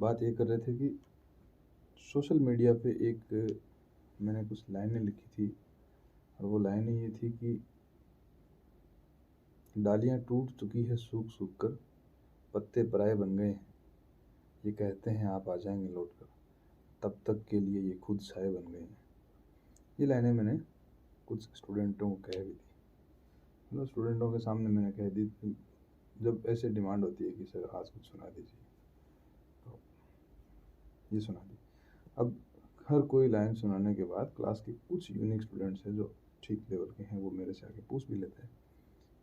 बात ये कर रहे थे कि सोशल मीडिया पे एक मैंने कुछ लाइनें लिखी थी और वो लाइनें ये थी कि डालियाँ टूट चुकी है सूख सूख कर, पत्ते पराए बन गए हैं, ये कहते हैं आप आ जाएंगे लौट कर, तब तक के लिए ये खुद साए बन गए हैं। ये लाइनें मैंने कुछ स्टूडेंटों को कह भी दी, मतलब स्टूडेंटों के सामने मैंने कह दी। जब ऐसे डिमांड होती है कि सर आज कुछ सुना दीजिए, तो ये सुना दी। अब हर कोई लाइन सुनाने के बाद क्लास के कुछ यूनिक स्टूडेंट्स हैं जो ठीक लेवल के हैं, वो मेरे से आके पूछ भी लेते हैं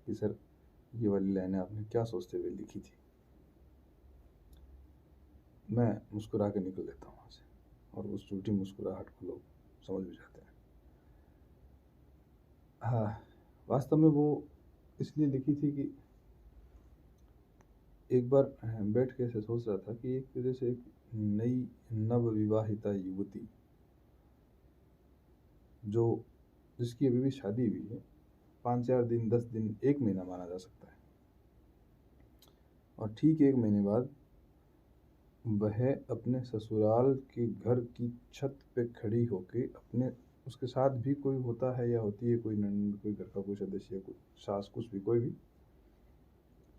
कि सर ये वाली लाइनें आपने क्या सोचते हुए लिखी थी। मैं मुस्कुरा के निकल देता हूँ वहाँ से, और उस झूठी मुस्कुराहट को लोग समझ भी जाते हैं। हाँ, वास्तव में वो इसलिए लिखी थी कि एक बार बैठ के ऐसे सोच रहा था कि एक जैसे एक नई नवविवाहिता युवती जो जिसकी अभी भी शादी हुई है, 5-4 दिन 10 दिन 1 महीना माना जा सकता है, और ठीक 1 महीने बाद वह अपने ससुराल के घर की छत पे खड़ी होके अपने उसके साथ भी कोई होता है या होती है, कोई नंद, कोई घर का कोई सदस्य, कोई सास, कुछ भी, कोई भी,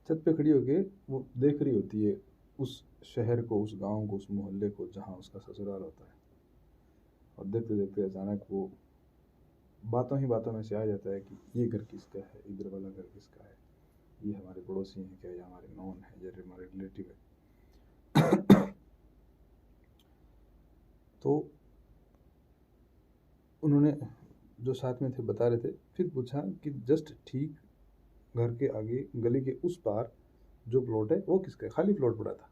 छत पे खड़ी होके वो देख रही होती है उस शहर को, उस गांव को, उस मोहल्ले को जहाँ उसका ससुराल होता है। और देखते देखते अचानक वो बातों ही बातों में से आ जाता है कि ये घर किसका है, इधर वाला घर किसका है, ये हमारे पड़ोसी हैं क्या, या हमारे नॉन है, या हमारे रिलेटिव है। तो उन्होंने जो साथ में थे बता रहे थे, फिर पूछा कि जस्ट ठीक घर के आगे गली के उस पार जो प्लॉट है वो किसका है, खाली प्लॉट पड़ा था।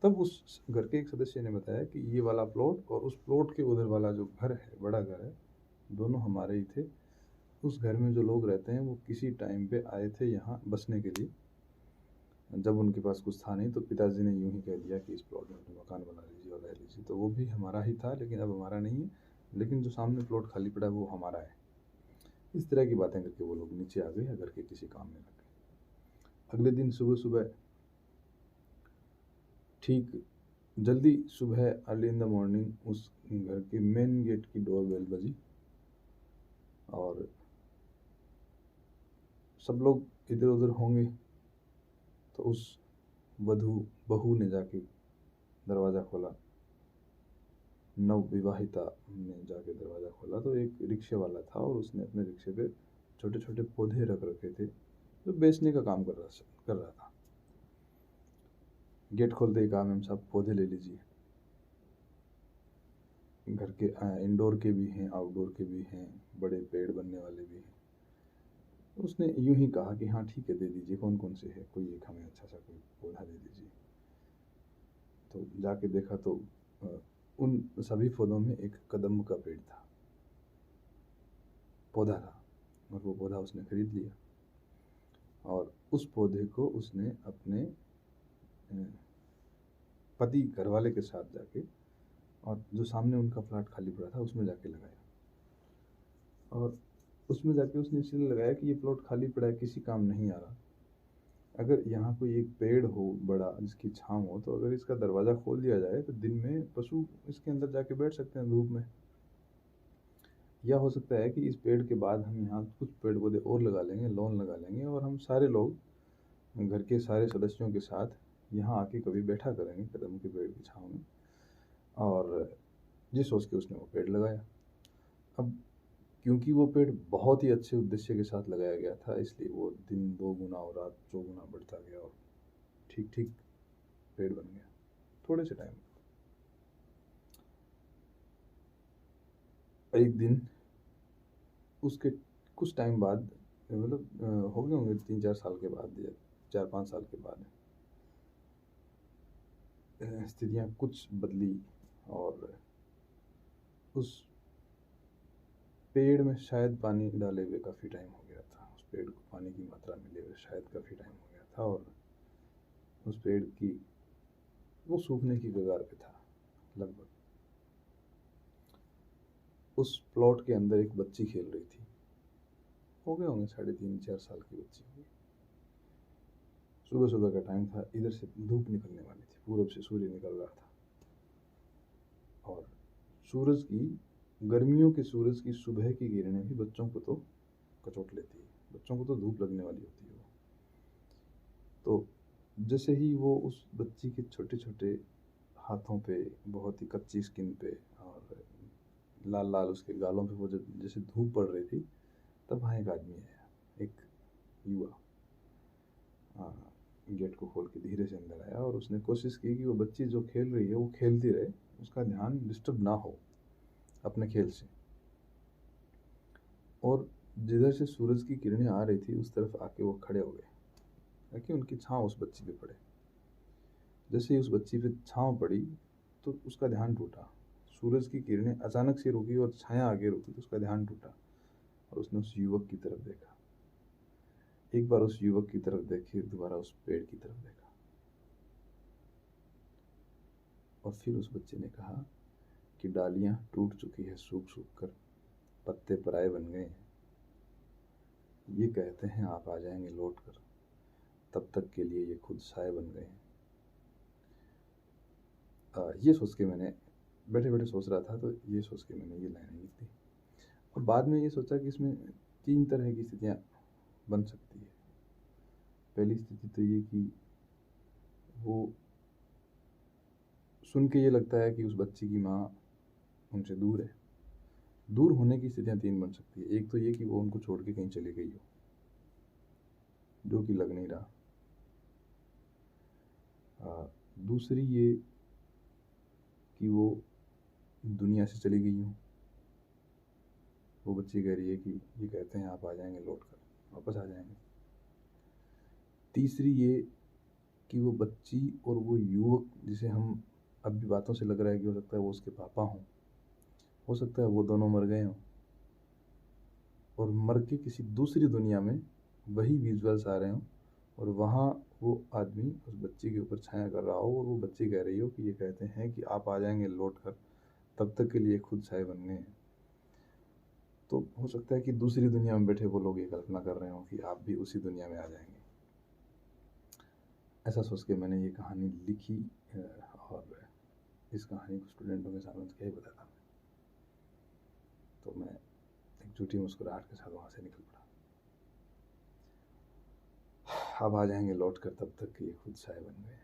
तब उस घर के एक सदस्य ने बताया कि ये वाला प्लॉट और उस प्लॉट के उधर वाला जो घर है, बड़ा घर है, दोनों हमारे ही थे। उस घर में जो लोग रहते हैं वो किसी टाइम पे आए थे यहाँ बसने के लिए, जब उनके पास कुछ था नहीं तो पिताजी ने यूं ही कह दिया कि इस प्लॉट में अपना मकान बना लीजिए और रह लीजिए। तो वो भी हमारा ही था, लेकिन अब हमारा नहीं है, लेकिन जो सामने प्लॉट खाली पड़ा है वो हमारा है। इस तरह की बातें करके वो लोग नीचे आ गए, घर के किसी काम में लग गए। अगले दिन सुबह सुबह, ठीक जल्दी सुबह, अर्ली इन द मॉर्निंग, उस घर के मेन गेट की डोर बेल बजी और सब लोग इधर उधर होंगे, तो उस वधू बहू ने जाके दरवाज़ा खोला, नव विवाहिता ने जाके दरवाज़ा खोला तो एक रिक्शे वाला था, और उसने अपने रिक्शे पे छोटे छोटे पौधे रख रखे थे जो बेचने का काम कर रहा था। गेट खोलते ही कहा, मैम साहब पौधे ले लीजिए, घर के इंडोर के भी हैं, आउटडोर के भी हैं, बड़े पेड़ बनने वाले भी हैं। तो उसने यूं ही कहा कि हाँ ठीक है, दे दीजिए, कौन कौन से है, कोई एक हमें अच्छा सा कोई पौधा दे दीजिए। तो जाके देखा तो उन सभी पौधों में एक कदम का पेड़ था, पौधा था, और वो पौधा उसने खरीद लिया, और उस पौधे को उसने अपने पति घरवाले के साथ जाके, और जो सामने उनका प्लाट खाली पड़ा था उसमें जाके लगाया। और उसमें जाके उसने इसलिए लगाया कि ये प्लॉट खाली पड़ा है, किसी काम नहीं आ रहा, अगर यहाँ कोई एक पेड़ हो बड़ा जिसकी छाँव हो, तो अगर इसका दरवाज़ा खोल दिया जाए तो दिन में पशु इसके अंदर जाके बैठ सकते हैं धूप में। या हो सकता है कि इस पेड़ के बाद हम यहाँ कुछ पेड़ पौधे और लगा लेंगे, लॉन लगा लेंगे, और हम सारे लोग घर के सारे सदस्यों के साथ यहाँ आके कभी बैठा करेंगे कदम के पेड़ की छाँव में। और जिस सोच के उसने वो पेड़ लगाया। अब क्योंकि वो पेड़ बहुत ही अच्छे उद्देश्य के साथ लगाया गया था, इसलिए वो दिन 2 गुना और रात 4 गुना बढ़ता गया, और ठीक ठीक पेड़ बन गया थोड़े से टाइम में। एक दिन उसके कुछ टाइम बाद, मतलब हो गए होंगे 3-4 साल के बाद या 4-5 साल के बाद, स्थितियाँ कुछ बदली, और उस पेड़ में शायद पानी डाले हुए काफ़ी टाइम हो गया था, उस पेड़ को पानी की मात्रा मिले हुए शायद काफ़ी टाइम हो गया था, और उस पेड़ की वो सूखने की कगार पे था लगभग। उस प्लॉट के अंदर एक बच्ची खेल रही थी, हो गए होंगे 3.5-4 साल की बच्ची होगी। सुबह सुबह का टाइम था, इधर से धूप निकलने वाली थी, पूरब से सूर्य निकल रहा था। और सूरज की, गर्मियों के सूरज की सुबह की किरणें भी बच्चों को तो कचोट लेती है, बच्चों को तो धूप लगने वाली होती है वो। तो जैसे ही वो उस बच्ची के छोटे छोटे हाथों पे, बहुत ही कच्ची स्किन पे, और लाल लाल उसके गालों पे वो जब जैसे धूप पड़ रही थी, तब वहाँ एक आदमी आया, एक युवा। गेट को खोल के धीरे से अंदर आया और उसने कोशिश की कि वो बच्ची जो खेल रही है वो खेलती रहे, उसका ध्यान डिस्टर्ब ना हो अपने खेल से। और जिधर से सूरज की किरणें आ रही थी उस तरफ आके वो खड़े हो गए, ताकि उनकी छाँव उस बच्ची पे पड़े। जैसे ही उस बच्ची पे छाँव पड़ी तो उसका ध्यान टूटा, सूरज की किरणें अचानक से रुकी और छाया आगे रुकी, तो उसका ध्यान टूटा और उसने उस युवक की तरफ देखा। एक बार उस युवक की तरफ देखी, दोबारा उस पेड़ की तरफ देखा, और फिर उस बच्चे ने कहा कि डालियां टूट चुकी है, सूख सूख कर पत्ते पराए बन गए हैं, ये कहते हैं आप आ जाएंगे लौट कर, तब तक के लिए ये खुद साए बन गए हैं। ये सोच के मैंने, बैठे बैठे सोच रहा था, तो ये सोच के मैंने ये लाइनें लिख दी। और बाद में ये सोचा कि इसमें 3 तरह की स्थितियाँ बन सकती है। पहली स्थिति तो ये कि वो सुन के ये लगता है कि उस बच्ची की माँ उनसे दूर है। दूर होने की स्थितियाँ 3 बन सकती है। एक तो ये कि वो उनको छोड़ के कहीं चली गई हो, जो कि लग नहीं रहा। दूसरी ये कि वो दुनिया से चली गई हो, वो बच्ची कह रही है कि ये कहते हैं आप आ जाएंगे लौट कर, वापस आ जाएंगे। तीसरी ये कि वो बच्ची और वो युवक, जिसे हम अब भी बातों से लग रहा है कि हो सकता है वो उसके पापा हों, हो सकता है वो दोनों मर गए हों, और मर के किसी दूसरी दुनिया में वही विजुअल्स आ रहे हों, और वहाँ वो आदमी उस बच्ची के ऊपर छाया कर रहा हो, और वो बच्ची कह रही हो कि ये कहते हैं कि आप आ जाएंगे लौट कर, तब तक के लिए खुद छाए बन गए हैं। तो हो सकता है कि दूसरी दुनिया में बैठे वो लोग ये कल्पना कर रहे हों कि आप भी उसी दुनिया में आ जाएंगे। ऐसा सोच के मैंने ये कहानी लिखी, और इस कहानी को स्टूडेंटों के सामने तो क्या ही बताता मैं। तो मैं एक झूठी मुस्कुराहट के साथ वहाँ से निकल पड़ा। अब आ जाएंगे लौट कर, तब तक कि ये खुद साए बन गए।